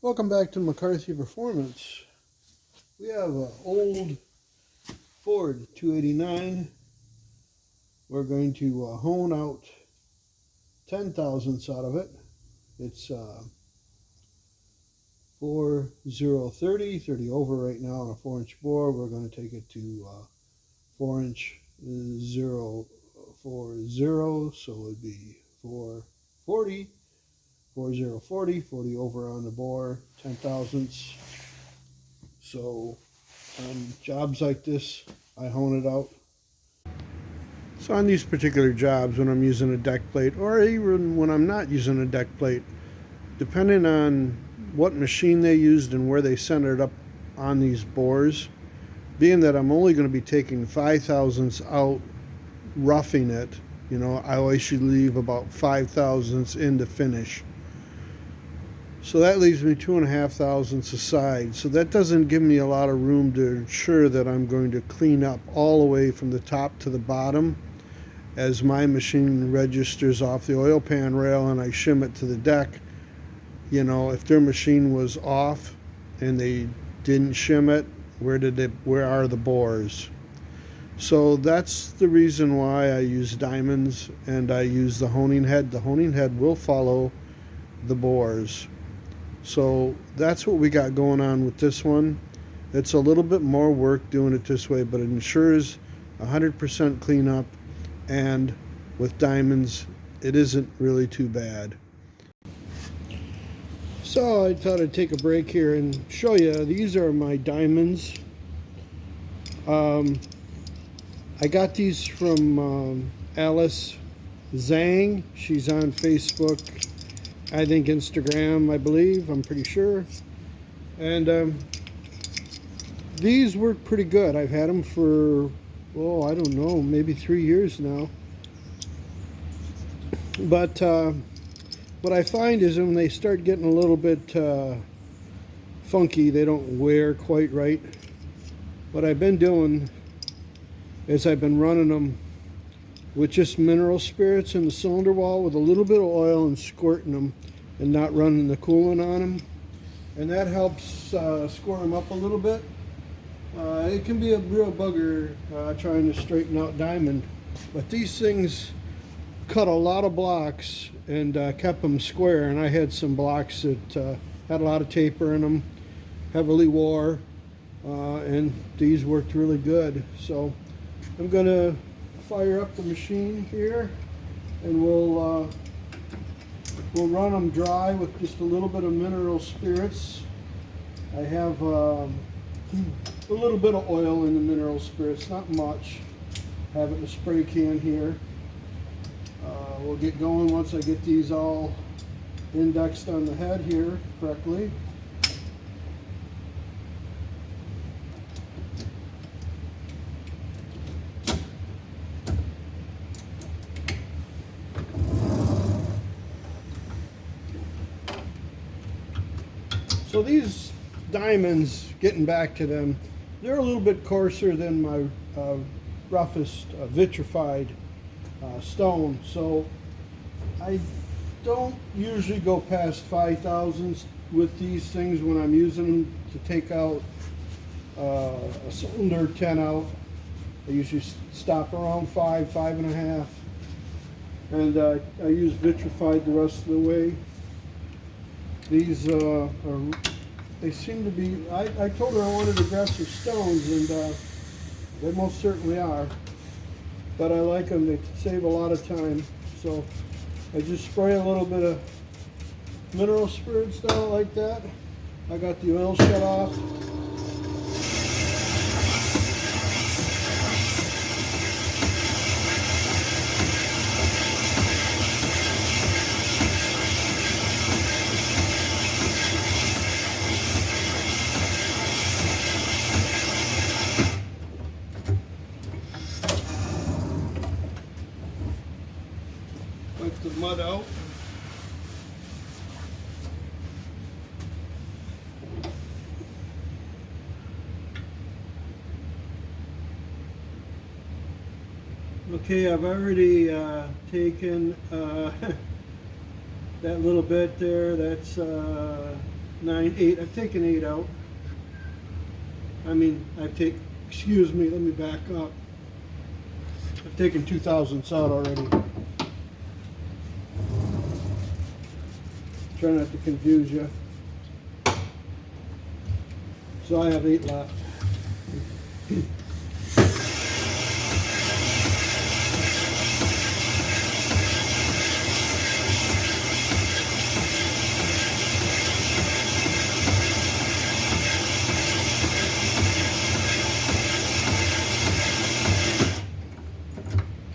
Welcome back to McCarthy Performance. We have an old Ford 289. We're going to hone out 10 thousandths out of it. It's 30 over right now on a 4-inch bore. We're going to take it to 4-inch 040, so it would be 440. 40 over on the bore, 10 thousandths. So on jobs like this, I hone it out. So on these particular jobs, when I'm using a deck plate, or even when I'm not using a deck plate, depending on what machine they used and where they centered up on these bores, being that I'm only going to be taking 5 thousandths out, roughing it, I always should leave about 5 thousandths in to finish. So that leaves me 2.5 thousandths aside. So that doesn't give me a lot of room to ensure that I'm going to clean up all the way from the top to the bottom as my machine registers off the oil pan rail and I shim it to the deck. If their machine was off and they didn't shim it, where are the bores? So that's the reason why I use diamonds and I use the honing head. The honing head will follow the bores. So that's what we got going on with this one. It's a little bit more work doing it this way, but it ensures 100% cleanup, and with diamonds, it isn't really too bad. So I thought I'd take a break here and show you. These are my diamonds. I got these from Alice Zhang. She's on Facebook. I think Instagram, I believe, I'm pretty sure. And these work pretty good. I've had them for, I don't know, maybe 3 years now. But what I find is when they start getting a little bit funky, they don't wear quite right. What I've been doing is I've been running them with just mineral spirits in the cylinder wall with a little bit of oil and squirting them and not running the coolant on them. And that helps score them up a little bit. It can be a real bugger trying to straighten out diamond, but these things cut a lot of blocks and kept them square. And I had some blocks that had a lot of taper in them, heavily wore, and these worked really good. So I'm gonna fire up the machine here and we'll run them dry with just a little bit of mineral spirits. I have a little bit of oil in the mineral spirits, not much. Have it in a spray can here. We'll get going once I get these all indexed on the head here correctly. So these diamonds, getting back to them, they're a little bit coarser than my roughest vitrified stone. So I don't usually go past 5 thousandths with these things when I'm using them to take out a cylinder 10 out. I usually stop around 5, 5.5, and I use vitrified the rest of the way. These they seem to be, I told her I wanted aggressive stones, and they most certainly are. But I like them, they save a lot of time. So I just spray a little bit of mineral spirits down like that. I got the oil shut off. Wipe the mud out. Okay, I've already taken that little bit there. That's 9, 8. I've taken 8 out. Excuse me, let me back up. I've taken 2 thousandths out already. Try not to confuse you. So I have 8 left.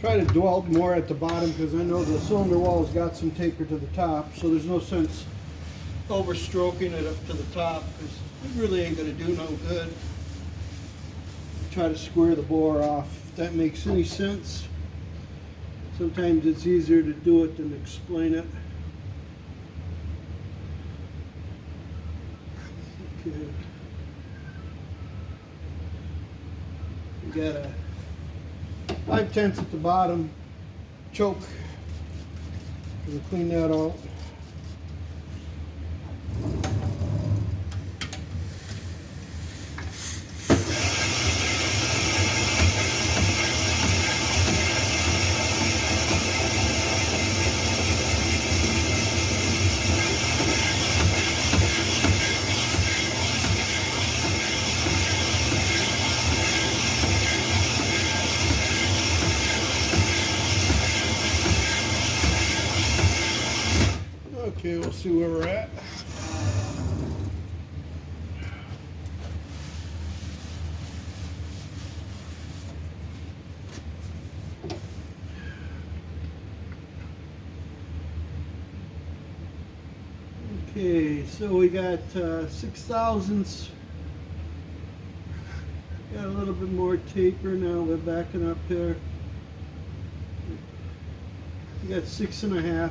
Try to dwell more at the bottom because I know the cylinder wall's got some taper to the top, so there's no sense overstroking it up to the top because it really ain't going to do no good. Try to square the bore off, if that makes any sense. Sometimes it's easier to do it than explain it. Okay. We got a 5/10 at the bottom choke. We'll clean that out. Okay, we'll see where we're at. Okay, so we got 6 thousandths. Got a little bit more taper now. We're backing up there. We got 6.5.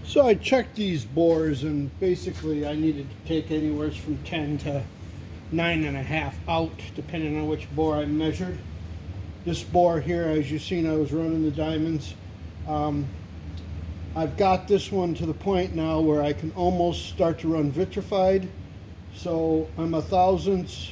So I checked these bores, and basically I needed to take anywhere from 10 to 9.5 out, depending on which bore I measured. This bore here, as you've seen, I was running the diamonds. I've got this one to the point now where I can almost start to run vitrified. So I'm 1 thousandths.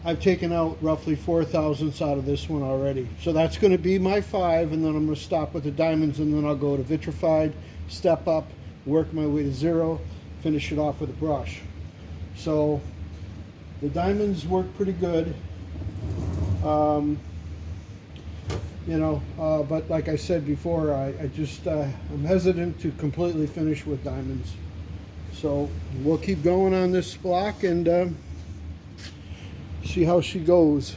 I've taken out roughly 4 thousandths out of this one already. So that's going to be my 5, and then I'm going to stop with the diamonds, and then I'll go to vitrified, step up, work my way to 0, finish it off with a brush. So the diamonds work pretty good. But like I said before, I'm hesitant to completely finish with diamonds. So we'll keep going on this block and see how she goes.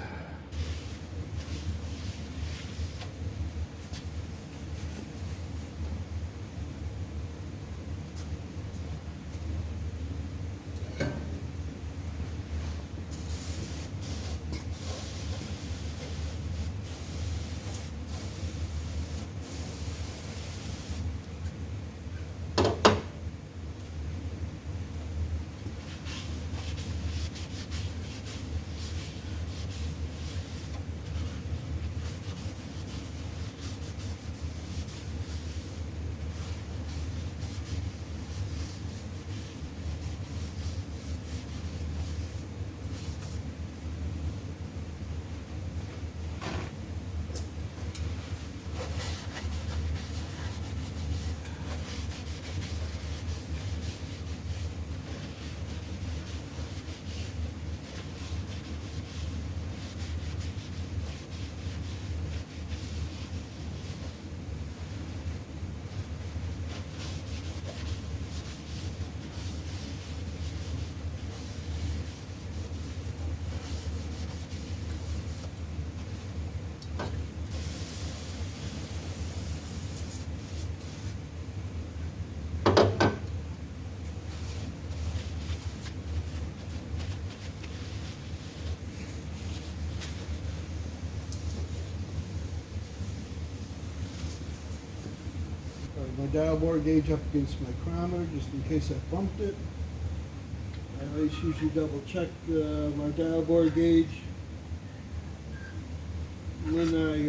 dial bore gauge up against my chronometer just in case I bumped it. I always usually double check my dial bore gauge. And then I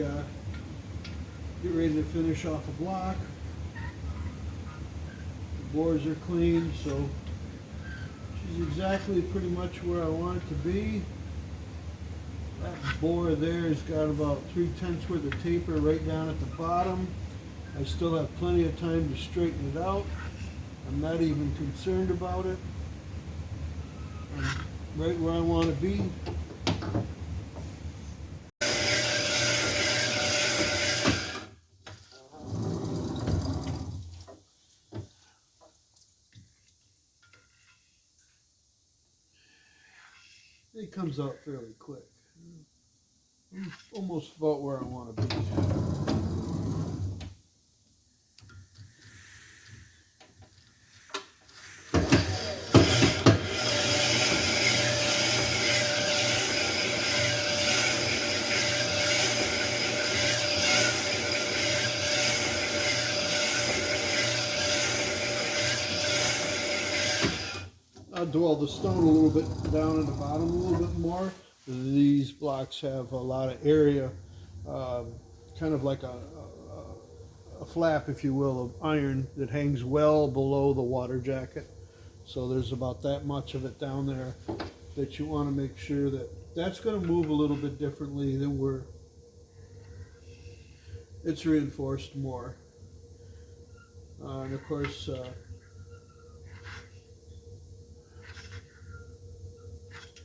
get ready to finish off a block. The bores are clean, so she's exactly pretty much where I want it to be. That bore there has got about 3/10 worth of taper right down at the bottom. I still have plenty of time to straighten it out. I'm not even concerned about it. I'm right where I want to be. It comes out fairly quick. I'm almost about where I want to be. I'll dwell the stone a little bit down at the bottom a little bit more. These blocks have a lot of area, kind of like a flap, if you will, of iron that hangs well below the water jacket. So there's about that much of it down there that you want to make sure that that's going to move a little bit differently than where it's reinforced more. And of course,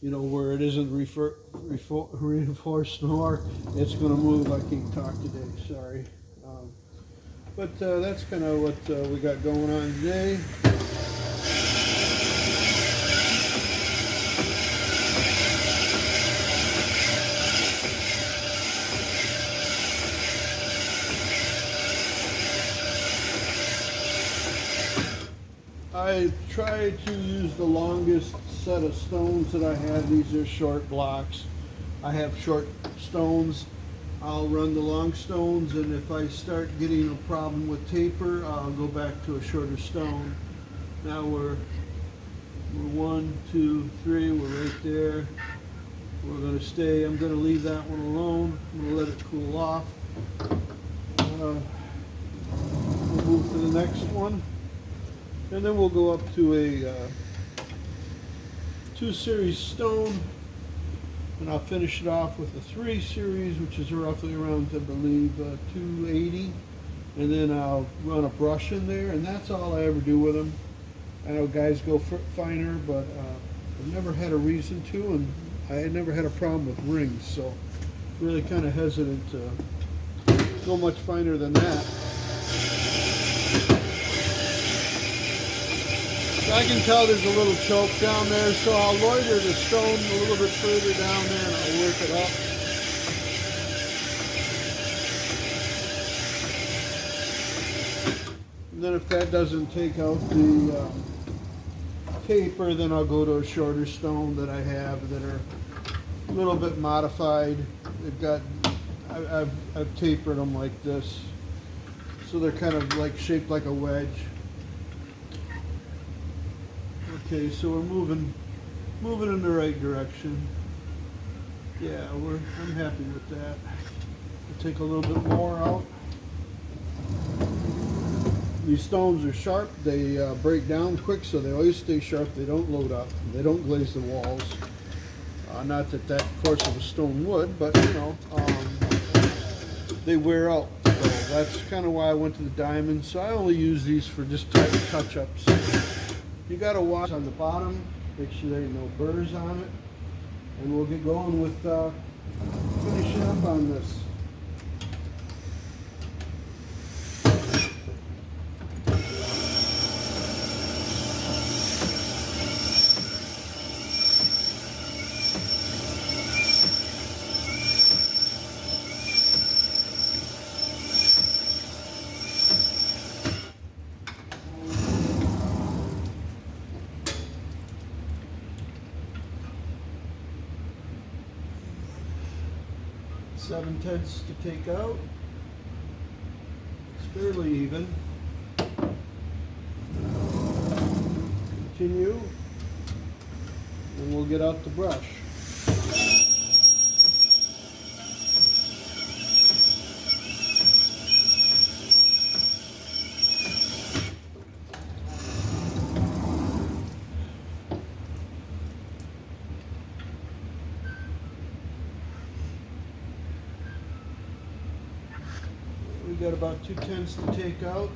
you know, where it isn't reinforced more, it's going to move. I can't talk today, sorry. But that's kind of what we got going on today. I try to use the longest set of stones that I have. These are short blocks. I have short stones. I'll run the long stones, and if I start getting a problem with taper, I'll go back to a shorter stone. Now we're 1, 2, 3, we're right there. We're going to stay. I'm going to leave that one alone. I'm going to let it cool off. We'll move to the next one. And then we'll go up to a 2 series stone, and I'll finish it off with a 3 series, which is roughly around, I believe, 280. And then I'll run a brush in there, and that's all I ever do with them. I know guys go finer, but I've never had a reason to, and I had never had a problem with rings, so really kind of hesitant to go much finer than that. I can tell there's a little choke down there, so I'll loiter the stone a little bit further down there and I'll work it up. And then if that doesn't take out the taper, then I'll go to a shorter stone that I have that are a little bit modified. They've got, I've tapered them like this, so they're kind of like shaped like a wedge. Okay, so we're moving in the right direction. Yeah, I'm happy with that. I'll take a little bit more out. These stones are sharp. They break down quick, so they always stay sharp. They don't load up. They don't glaze the walls. Not that that coarse of a stone would, but you know, they wear out. So that's kind of why I went to the diamonds. So I only use these for just tight touch-ups. You got to watch on the bottom, make sure there ain't no burrs on it, and we'll get going with finishing up on this. Seven tenths to take out. It's fairly even. continue, and we'll get out the brush. We got about 2/10 to take out.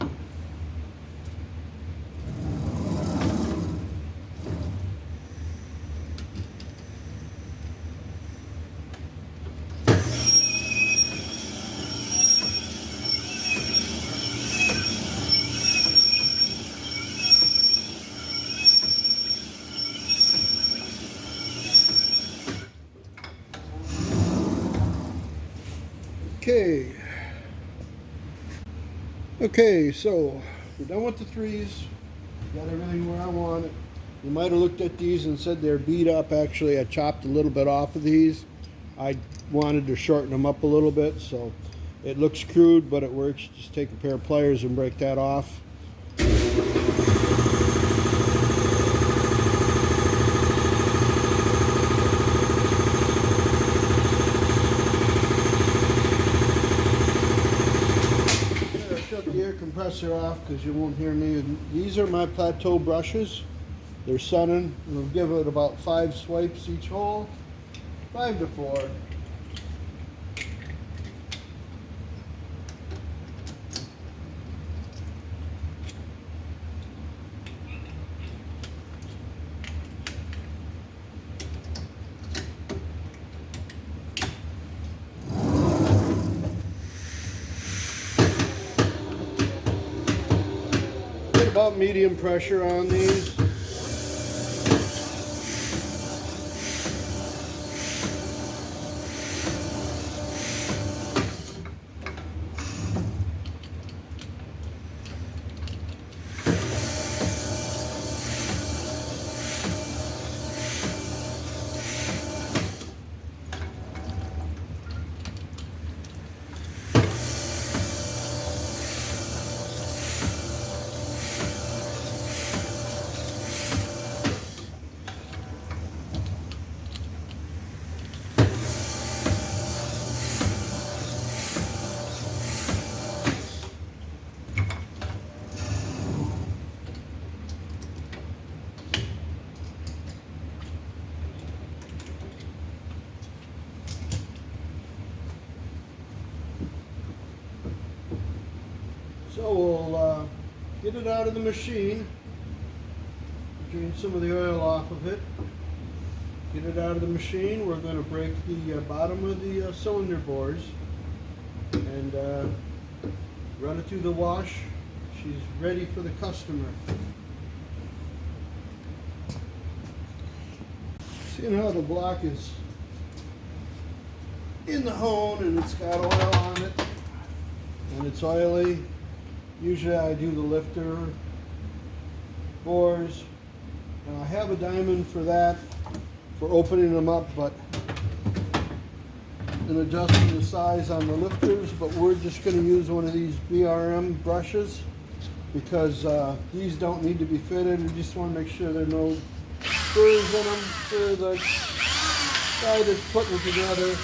Okay, so we're done with the threes. Got everything where I want it. You might have looked at these and said they're beat up. Actually, I chopped a little bit off of these. I wanted to shorten them up a little bit, so it looks crude, but it works. Just take a pair of pliers and break that off. Shut the air compressor off because you won't hear me. These are my Plateau brushes. They're sunning. We'll give it about 5 swipes each hole, 5 to 4. About medium pressure on these. So we'll get it out of the machine, drain some of the oil off of it, get it out of the machine. We're going to break the bottom of the cylinder bores and run it through the wash. She's ready for the customer. Seeing how the block is in the hone and it's got oil on it and it's oily. Usually I do the lifter bores. Now I have a diamond for that, for opening them up, but and adjusting the size on the lifters, but we're just going to use one of these BRM brushes because these don't need to be fitted. We just want to make sure there are no screws in them for the guy that's putting it together.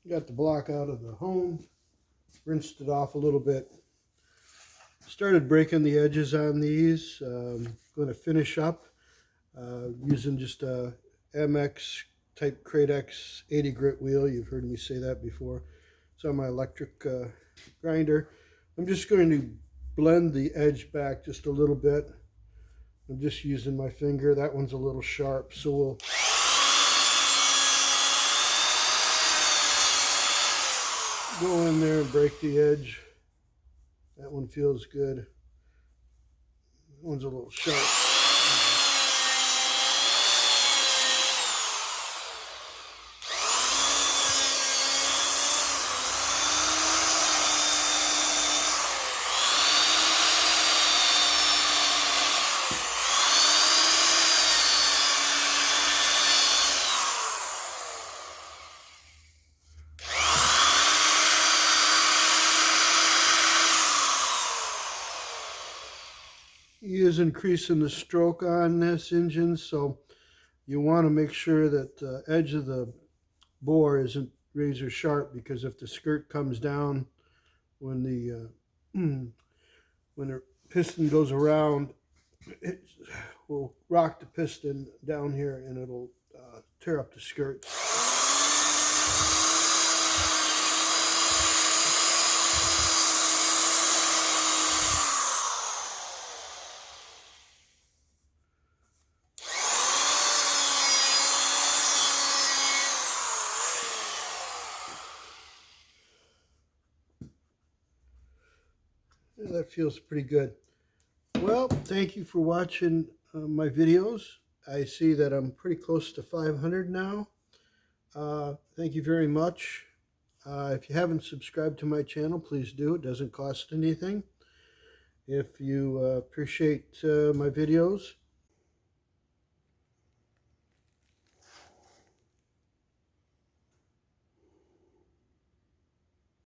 Got the block out of the hone, rinsed it off a little bit. Started breaking the edges on these. Going to finish up using just a MX type Kratex 80 grit wheel. You've heard me say that before. It's on my electric grinder. I'm just going to blend the edge back just a little bit. I'm just using my finger. That one's a little sharp, so we'll go in there and break the edge. That one feels good. That one's a little sharp. he is increasing the stroke on this engine, so you want to make sure that the edge of the bore isn't razor sharp, because if the skirt comes down when the when the piston goes around, it will rock the piston down here and it'll tear up the skirt. That feels pretty good. Well, thank you for watching my videos. I see that I'm pretty close to 500 now. Thank you very much. If you haven't subscribed to my channel, please do. It doesn't cost anything. If you appreciate my videos,